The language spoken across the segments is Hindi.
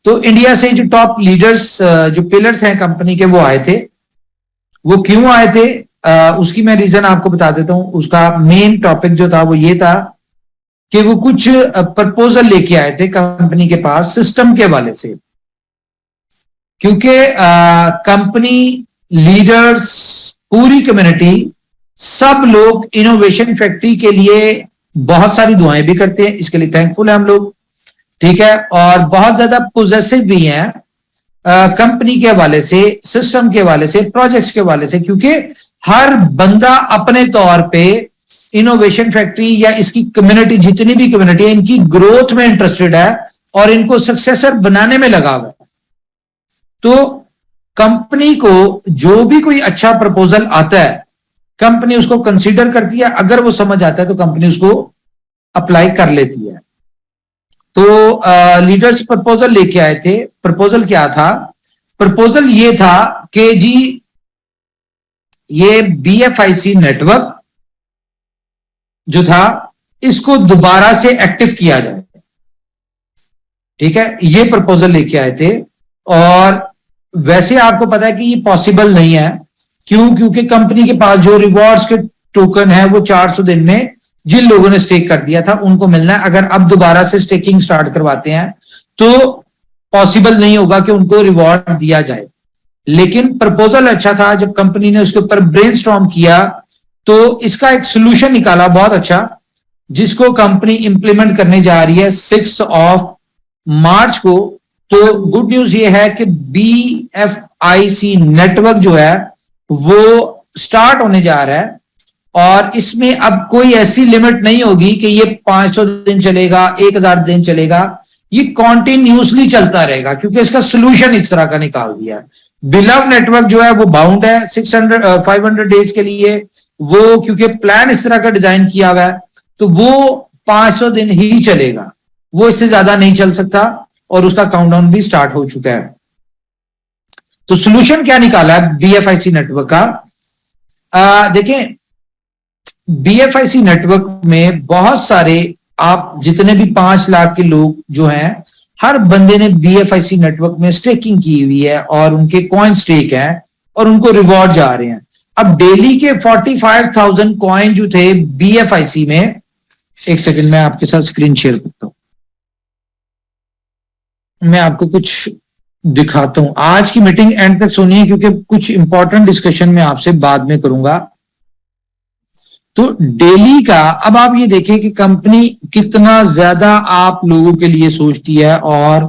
तो इंडिया से जो टॉप लीडर्स, जो पिलर्स हैं कंपनी के, वो आए थे। वो क्यों आए थे उसकी मैं रीजन आपको बता देता हूं। उसका मेन टॉपिक जो था वो ये था कि वो कुछ प्रपोजल लेके आए थे कंपनी के पास सिस्टम के हवाले से, क्योंकि कंपनी लीडर्स, पूरी कम्युनिटी, सब लोग इनोवेशन फैक्ट्री के लिए बहुत सारी दुआएं भी करते हैं, इसके लिए थैंकफुल है हम लोग, ठीक है। और बहुत ज्यादा पोजेसिव भी हैं कंपनी के हवाले से, सिस्टम के हवाले से, प्रोजेक्ट्स के हवाले से, क्योंकि हर बंदा अपने तौर पे इनोवेशन फैक्ट्री या इसकी कम्युनिटी, जितनी भी कम्युनिटी है, इनकी ग्रोथ में इंटरेस्टेड है और इनको सक्सेसर बनाने में लगा हुआ है। तो कंपनी को जो भी कोई अच्छा प्रपोजल आता है, कंपनी उसको कंसीडर करती है, अगर वो समझ आता है तो कंपनी उसको अप्लाई कर लेती है। तो लीडर्स प्रपोजल लेके आए थे। प्रपोजल क्या था? प्रपोजल ये था कि जी ये BFIC नेटवर्क जो था इसको दोबारा से एक्टिव किया जाए, ठीक है। ये प्रपोजल लेके आए थे। और वैसे आपको पता है कि ये पॉसिबल नहीं है। क्यों? क्योंकि कंपनी के पास जो रिवॉर्ड्स के टोकन है वो 400 दिन में जिन लोगों ने स्टेक कर दिया था उनको मिलना है। अगर अब दोबारा से स्टेकिंग स्टार्ट करवाते हैं तो पॉसिबल नहीं होगा कि उनको रिवॉर्ड दिया जाए। लेकिन प्रपोजल अच्छा था। जब कंपनी ने उसके ऊपर ब्रेनस्टॉर्म किया तो इसका एक सोल्यूशन निकाला बहुत अच्छा, जिसको कंपनी इंप्लीमेंट करने जा रही है 6 मार्च को। तो गुड न्यूज ये है कि BFIC नेटवर्क जो है वो स्टार्ट होने जा रहा है। और इसमें अब कोई ऐसी लिमिट नहीं होगी कि ये 500 दिन चलेगा, 1000 दिन चलेगा। ये कॉन्टिन्यूसली चलता रहेगा, क्योंकि इसका सोल्यूशन इस तरह का निकाल दिया है। बिलव नेटवर्क जो है वो बाउंड है 500 डेज के लिए। वो क्योंकि प्लान इस तरह का डिजाइन किया हुआ है तो वो 500 दिन ही चलेगा, वो इससे ज्यादा नहीं चल सकता। और उसका काउंटडाउन भी स्टार्ट हो चुका है। तो सोल्यूशन क्या निकाला है BFIC नेटवर्क का? देखें, BFIC नेटवर्क में बहुत सारे, आप जितने भी 5 लाख के लोग जो हैं, हर बंदे ने BFIC नेटवर्क में स्टेकिंग की हुई है और उनके कॉइन स्टेक है और उनको रिवॉर्ड जा रहे हैं। अब डेली के 45,000 कॉइन जो थे BFIC में, एक सेकंड मैं आपके साथ स्क्रीन शेयर करता हूं, मैं आपको कुछ दिखाता हूं। आज की मीटिंग एंड तक सुनिए, क्योंकि कुछ इंपॉर्टेंट डिस्कशन मैं आपसे बाद में करूंगा। तो डेली का, अब आप ये देखें कि कंपनी कितना ज्यादा आप लोगों के लिए सोचती है और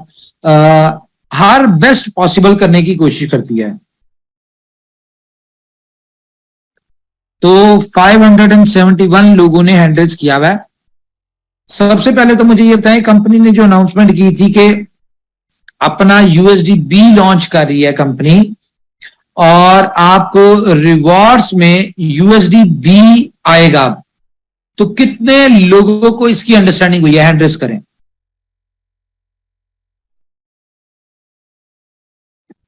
हर बेस्ट पॉसिबल करने की कोशिश करती है। तो 571 लोगों ने हैंडल्स किया हुआ है। सबसे पहले तो मुझे ये बताएं, कंपनी ने जो अनाउंसमेंट की थी कि अपना USD-B लॉन्च कर रही है कंपनी, और आपको रिवॉर्ड्स में USD-B आएगा। तो कितने लोगों को इसकी अंडरस्टैंडिंग हुई है? हैंड रेज करें।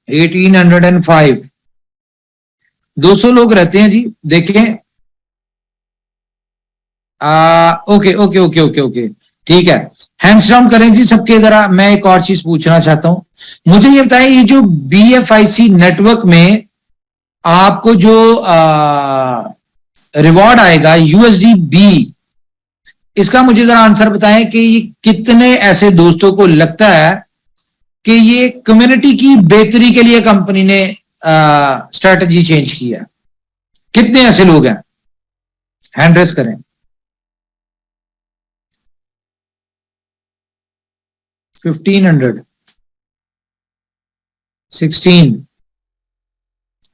1805। 200 लोग रहते हैं जी, देखें। Okay okay okay okay okay, ठीक है। हैंड्स डाउन करें जी सबके। जरा मैं एक और चीज पूछना चाहता हूं, मुझे ये बताएं, ये जो BFIC नेटवर्क में आपको जो रिवॉर्ड आएगा USD-B, इसका मुझे जरा आंसर बताएं कि ये कितने ऐसे दोस्तों को लगता है कि ये कम्युनिटी की बेहतरी के लिए कंपनी ने स्ट्रेटजी चेंज की है? कितने ऐसे लोग हैं? हैंड रेज करें। 1500, 16,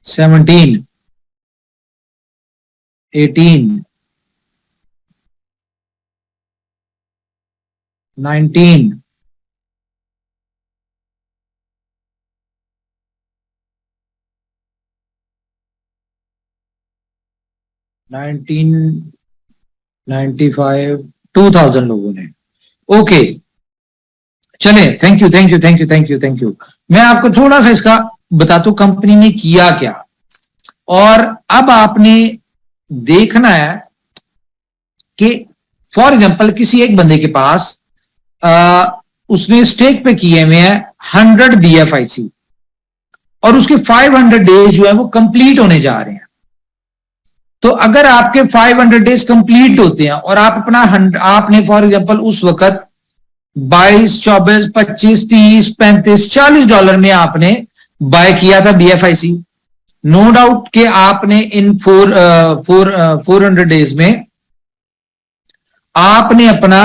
17, 18, 19, 1995, 2000 लोगों ने। ओके, चले, thank you thank you thank you thank you thank you. मैं आपको थोड़ा सा इसका बताता हूं कंपनी ने किया क्या। और अब आपने देखना है कि फॉर एग्जांपल किसी एक बंदे के पास उसने स्टेक पे किए हुए हैं 100 BFIC और उसके 500 डेज जो है वो कंप्लीट होने जा रहे हैं। तो अगर आपके 500 डेज कंप्लीट होते हैं और आप अपना आपने फॉर एग्जांपल उस वक्त 22, 24, 25, 30, 35, $40 में आपने बाय किया था BFIC, नो डाउट कि आपने इन 400 डेज में आपने अपना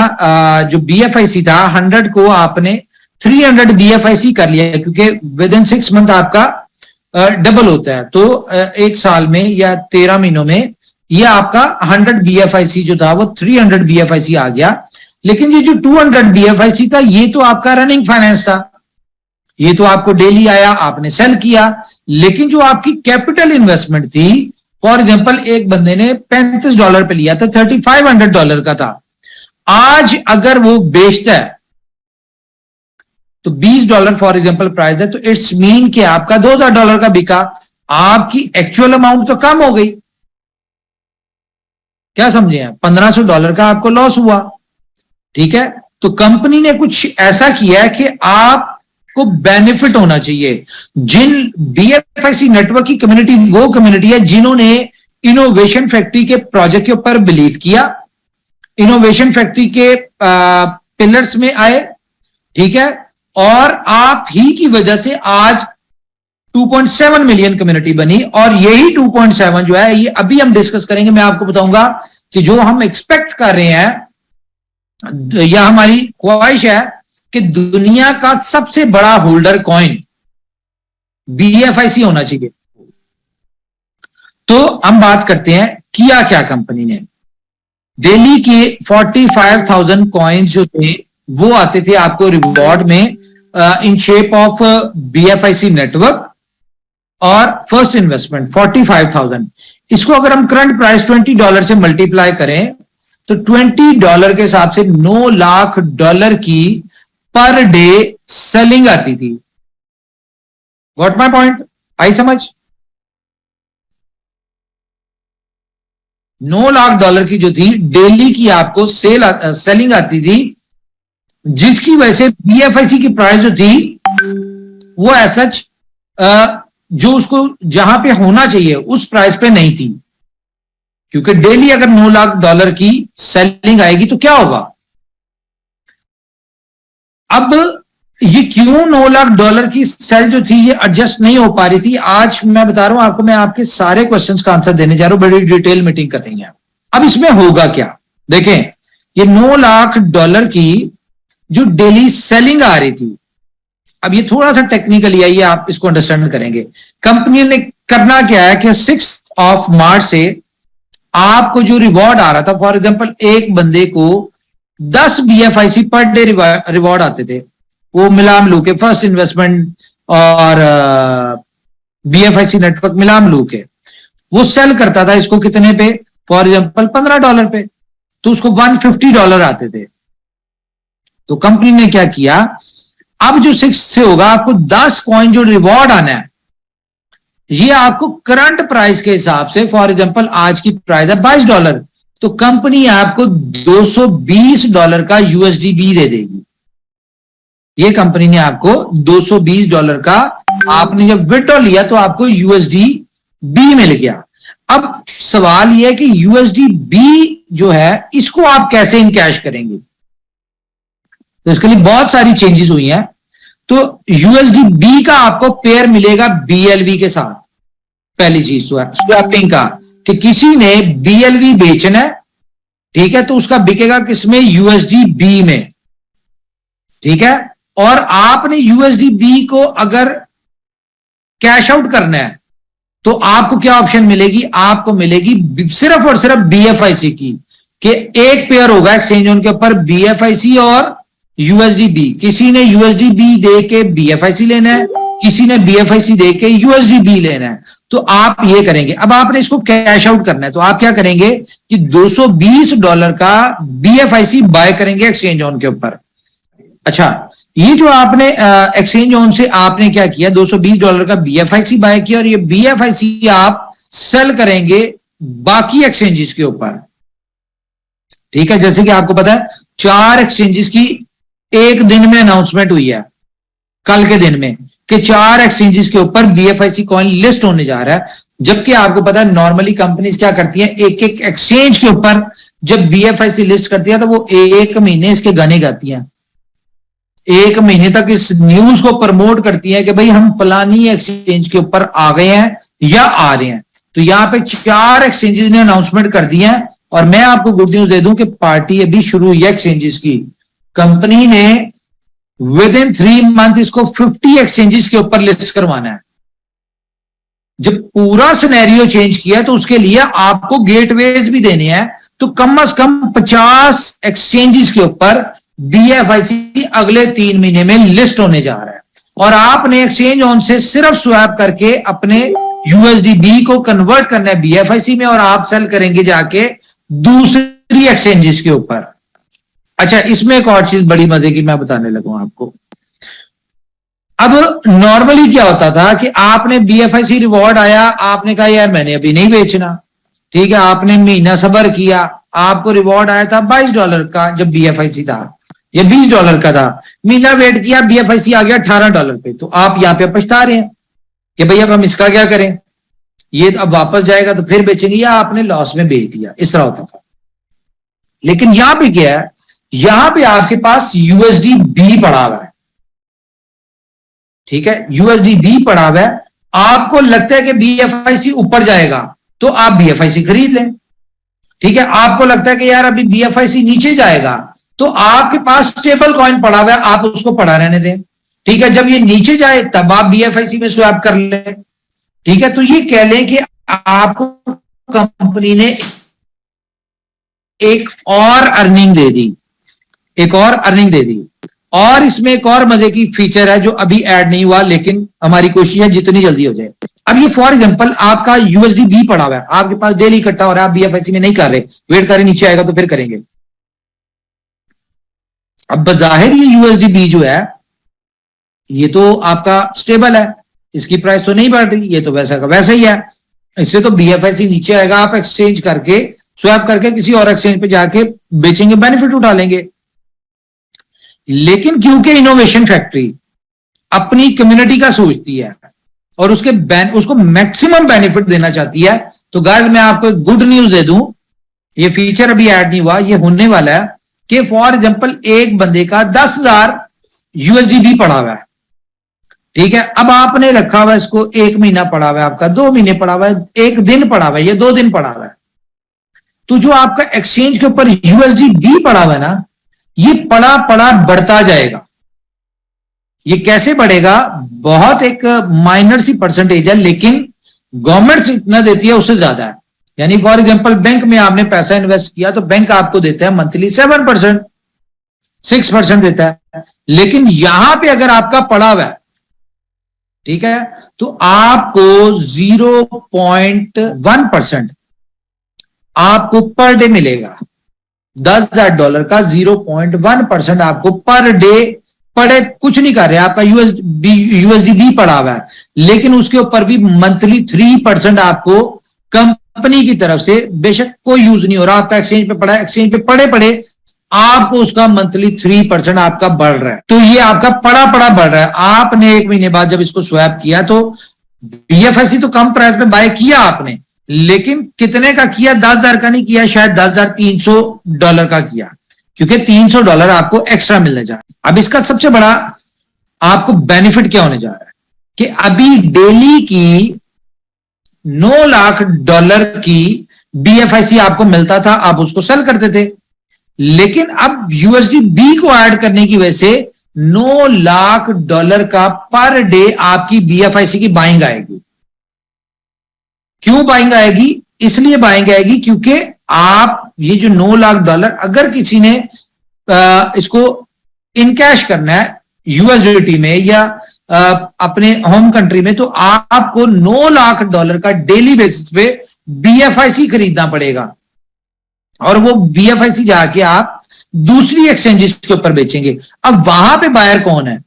जो BFIC था 100 को आपने 300 BFIC कर लिया, क्योंकि विद इन 6 मंथ आपका डबल होता है। तो एक साल में या 13 महीनों में ये आपका 100 BFIC जो था वो 300 BFIC आ गया। लेकिन ये जो 200 BFIC था ये तो आपका रनिंग फाइनेंस था, ये तो आपको डेली आया, आपने सेल किया। लेकिन जो आपकी कैपिटल इन्वेस्टमेंट थी, फॉर एग्जांपल एक बंदे ने $35 पे लिया था, $3500 का था, आज अगर वो बेचता है तो $20 फॉर एग्जांपल प्राइस है, तो इट्स मीन कि आपका $2000 का बिका, आपकी एक्चुअल अमाउंट तो कम हो गई। क्या समझे आप? $1500 का आपको लॉस हुआ। ठीक है, तो कंपनी ने कुछ ऐसा किया है कि आपको बेनिफिट होना चाहिए। जिन BFIC नेटवर्क की कम्युनिटी वो कम्युनिटी है जिन्होंने इनोवेशन फैक्ट्री के प्रोजेक्ट के ऊपर बिलीव किया, इनोवेशन फैक्ट्री के पिलर्स में आए। ठीक है, और आप ही की वजह से आज 2.7 मिलियन कम्युनिटी बनी। और यही 2.7 जो है ये अभी हम डिस्कस करेंगे। मैं आपको बताऊंगा कि जो हम एक्सपेक्ट कर रहे हैं या हमारी ख्वाहिश है कि दुनिया का सबसे बड़ा होल्डर कॉइन BFIC होना चाहिए। तो हम बात करते हैं किया क्या कंपनी ने। डेली के 45,000 कॉइन्स जो थे वो आते थे आपको रिवॉर्ड में in shape of BFIC network और फर्स्ट इन्वेस्टमेंट 45,000। इसको अगर हम करंट प्राइस $20 से मल्टीप्लाई करें तो $20 के हिसाब से $9 लाख की पर डे सेलिंग आती थी। Got my point? आई समझ? $9 लाख की जो थी डेली की आपको सेलिंग आती थी, जिसकी वजह से BFIC की प्राइस जो थी वो सच जो उसको जहां पे होना चाहिए उस प्राइस पे नहीं थी। क्योंकि डेली अगर $9 लाख की सेलिंग आएगी तो क्या होगा? अब ये क्यों $9 लाख की सेल जो थी ये एडजस्ट नहीं हो पा रही थी, आज मैं बता रहा हूं आपको। मैं आपके सारे क्वेश्चंस का आंसर देने जा रहा हूं, बड़ी डिटेल मीटिंग कर रही है। अब इसमें होगा क्या, देखें, ये $9 लाख की जो डेली सेलिंग आ रही थी, अब ये थोड़ा सा टेक्निकली है, ये आप इसको अंडरस्टैंड करेंगे। कंपनी ने करना क्या है कि 6 मार्च से आपको जो रिवॉर्ड आ रहा था, फॉर एग्जांपल एक बंदे को 10 BFIC पर डे रिवॉर्ड आते थे, वो मिलाम लू के फर्स्ट इन्वेस्टमेंट और BFIC नेटवर्क मिलाम लू के, वो सेल करता था इसको कितने पे? फॉर एग्जांपल $15 पे, तो उसको $150 आते थे। तो कंपनी ने क्या किया, अब जो 6 से होगा आपको 10 कॉइन जो रिवॉर्ड आना है, ये आपको करंट प्राइस के हिसाब से, फॉर एग्जांपल आज की प्राइस है $22, तो कंपनी आपको $220 का USDB दे देगी। ये कंपनी ने आपको $220 का, आपने जब विड्रॉ लिया तो आपको USDB मिल गया। अब सवाल यह है कि USDB जो है इसको आप कैसे इन कैश करेंगे? तो इसके लिए बहुत सारी चेंजेस हुई हैं। तो USDB का आपको पेयर मिलेगा BLV के साथ। पहली चीज तो है स्वैपिंग का, कि किसी ने BLV बेचना है, ठीक है, तो उसका बिकेगा किसमें? USDB में। ठीक है, और आपने USDB को अगर कैश आउट करना है तो आपको क्या ऑप्शन मिलेगी? आपको मिलेगी सिर्फ और सिर्फ BFIC की, कि एक पेयर होगा एक्सचेंज ऑन के ऊपर BFIC और USDB। किसी ने USDB दे के BFIC लेना है, किसी ने BFIC दे के USDB लेना है, तो आप ये करेंगे। अब आपने इसको कैश आउट करना है तो आप क्या करेंगे कि $220 का BFIC बाय करेंगे एक्सचेंज ऑन के ऊपर। अच्छा, ये जो आपने एक्सचेंज ऑन से आपने क्या किया, $220 का BFIC बाय किया, और ये BFIC आप सेल करेंगे बाकी एक्सचेंजेस के ऊपर। ठीक है, जैसे कि आपको पता है 4 एक्सचेंजेस की एक दिन में अनाउंसमेंट हुई है। कल के दिन में कि 4 एक्सचेंजेस के ऊपर BFIC कॉइन लिस्ट होने जा रहा है, जबकि आपको पता है नॉर्मली कंपनीज क्या करती हैं, एक एक एक्सचेंज के ऊपर जब BFIC लिस्ट करती है तो वो 1 महीने इसके गाने गाती हैं, 1 महीने तक इस न्यूज को प्रमोट करती है कि भाई हम फलानी एक्सचेंज के ऊपर आ गए हैं या आ रहे हैं। तो यहां पे 4 एक्सचेंजेस ने अनाउंसमेंट कर दी है, और मैं आपको गुड न्यूज दे दूं कि पार्टी अभी शुरू हुई है एक्सचेंजेस की। कंपनी ने विद इन 3 मंथ इसको 50 एक्सचेंजेस के ऊपर लिस्ट करवाना है। जब पूरा सिनेरियो चेंज किया तो उसके लिए आपको गेटवेज भी देने हैं, तो कम से कम 50 एक्सचेंजेस के ऊपर BFIC अगले 3 महीने में लिस्ट होने जा रहा है। और आपने एक्सचेंज ऑन से सिर्फ स्वैप करके अपने USDB को कन्वर्ट करना है BFIC में, और आप सेल करेंगे जाके दूसरी एक्सचेंजेस के ऊपर। अच्छा, इसमें एक और चीज बड़ी मजे की मैं बताने लगूं आपको। अब नॉर्मली क्या होता था कि आपने BFIC रिवॉर्ड आया, आपने कहा यार मैंने अभी नहीं बेचना, ठीक है, आपने महीना सबर किया, आपको रिवॉर्ड आया था $22 का जब BFIC था, या $20 का था, महीना वेट किया, BFIC आ गया $18 पे, तो आप यहां पे पछता रहे हैं कि भाई अब हम इसका क्या करें, ये अब वापस जाएगा तो फिर बेचेंगे, या आपने लॉस में बेच दिया, इस तरह होता था। लेकिन यहां पे क्या है, यहां पे आपके पास USDB पड़ा हुआ है, ठीक है, USDB पड़ा हुआ है, आपको लगता है कि BFIC ऊपर जाएगा तो आप BFIC खरीद लें, ठीक है, आपको लगता है कि यार अभी BFIC नीचे जाएगा तो आपके पास स्टेबल कॉइन पड़ा हुआ है, आप उसको पड़ा रहने दें, ठीक है, जब ये नीचे जाए तब आप BFIC में स्वैप कर लें, ठीक है। तो ये कह लें कि आपको कंपनी ने एक और अर्निंग दे दी, एक और अर्निंग दे दी। और इसमें एक और मजे की फीचर है जो अभी ऐड नहीं हुआ, लेकिन हमारी कोशिश है जितनी जल्दी हो जाए। अब ये फॉर एग्जांपल आपका USDB पड़ा हुआ है, आपके पास डेली इकट्ठा हो रहा है, आप BFIC में नहीं कर रहे, वेट करें नीचे आएगा तो फिर करेंगे। अब बजाहिर ये USDB जो है ये तो आपका स्टेबल है, इसकी प्राइस तो नहीं बढ़ रही, ये तो वैसा का वैसा ही है, इससे तो BFIC नीचे आएगा, आप एक्सचेंज करके स्वैप करके किसी और एक्सचेंज पे जाके बेचेंगे, बेनिफिट उठा लेंगे। लेकिन क्योंकि इनोवेशन फैक्ट्री अपनी कम्युनिटी का सोचती है और उसको मैक्सिमम बेनिफिट देना चाहती है, तो गाइस मैं आपको एक गुड न्यूज दे दूं, ये फीचर अभी ऐड नहीं हुआ, ये होने वाला है कि फॉर एग्जांपल एक बंदे का 10,000 USDB पड़ा हुआ है, ठीक है, अब आपने रखा हुआ है इसको, 1 महीना पड़ा हुआ है आपका, 2 महीने पड़ा हुआ है, 1 दिन पड़ा हुआ है, ये 2 दिन पड़ा हुआ है, तो जो आपका एक्सचेंज के ऊपर USDB पड़ा हुआ है ना, ये पड़ा पड़ा बढ़ता जाएगा। ये कैसे बढ़ेगा, बहुत एक माइनर सी परसेंटेज है, लेकिन गवर्नमेंट इतना देती है उससे ज्यादा है। यानी फॉर एग्जांपल बैंक में आपने पैसा इन्वेस्ट किया तो बैंक आपको देता है मंथली 7%, 6% देता है, लेकिन यहां पे अगर आपका पड़ा हुआ है, ठीक है, तो आपको 0.1% आपको पर डे मिलेगा। $10,000 का 0.1% आपको पर डे पड़े, कुछ नहीं कर रहे, आपका USDB पड़ा हुआ है, लेकिन उसके ऊपर भी मंथली 3% आपको कंपनी की तरफ से, बेशक कोई यूज नहीं हो रहा, आपका एक्सचेंज पे पड़ा है, एक्सचेंज पे पड़े पड़े आपको उसका मंथली 3% आपका बढ़ रहा है। तो ये आपका पड़ा पड़ा बढ़ रहा है। आपने 1 महीने बाद जब इसको स्वैप किया तो BFIC तो कम प्राइस में बाय किया आपने, लेकिन कितने का किया, 10,000 का नहीं किया, शायद $10,300 का किया, क्योंकि $300 आपको एक्स्ट्रा मिलने जा रहा है। अब इसका सबसे बड़ा आपको बेनिफिट क्या होने जा रहा है कि अभी डेली की $9 लाख की BFIC आपको मिलता था, आप उसको सेल करते थे, लेकिन अब USDB को ऐड करने की वजह से $9 लाख का पर डे आपकी BFIC की बाइंग आएगी। क्यों बाइंग आएगी, इसलिए बाइंग आएगी क्योंकि आप ये जो $9 लाख अगर किसी ने इसको इन कैश करना है USDT में या अपने होम कंट्री में, तो आपको $9 लाख का डेली बेसिस पे BFIC खरीदना पड़ेगा, और वो BFIC जाके आप दूसरी एक्सचेंजेस के ऊपर बेचेंगे। अब वहां पे बायर कौन है,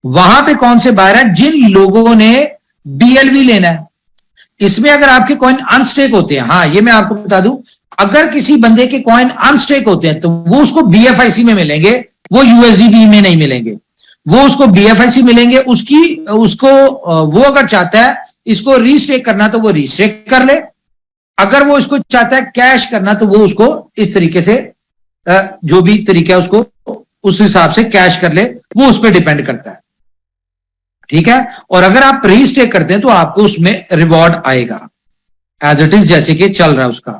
वहां पे कौन से बायर है, जिन लोगों ने BLV लेना है। इसमें अगर आपके कॉइन अनस्टेक होते हैं, हाँ ये मैं आपको बता दूं, अगर किसी बंदे के कॉइन अनस्टेक होते हैं तो वो उसको BFIC में मिलेंगे, वो USDB में नहीं मिलेंगे। वो उसको BFIC मिलेंगे, उसको वो अगर चाहता है इसको रीस्टेक करना तो वो रीस्टेक कर ले, अगर वो इसको चाहता है कैश करना तो वो उसको इस तरीके से जो भी तरीका है उसको उस हिसाब से कैश कर ले, वो उस पर डिपेंड करता है। ठीक है, और अगर आप रीस्टेक करते हैं तो आपको उसमें रिवॉर्ड आएगा एज इट इज जैसे कि चल रहा है उसका।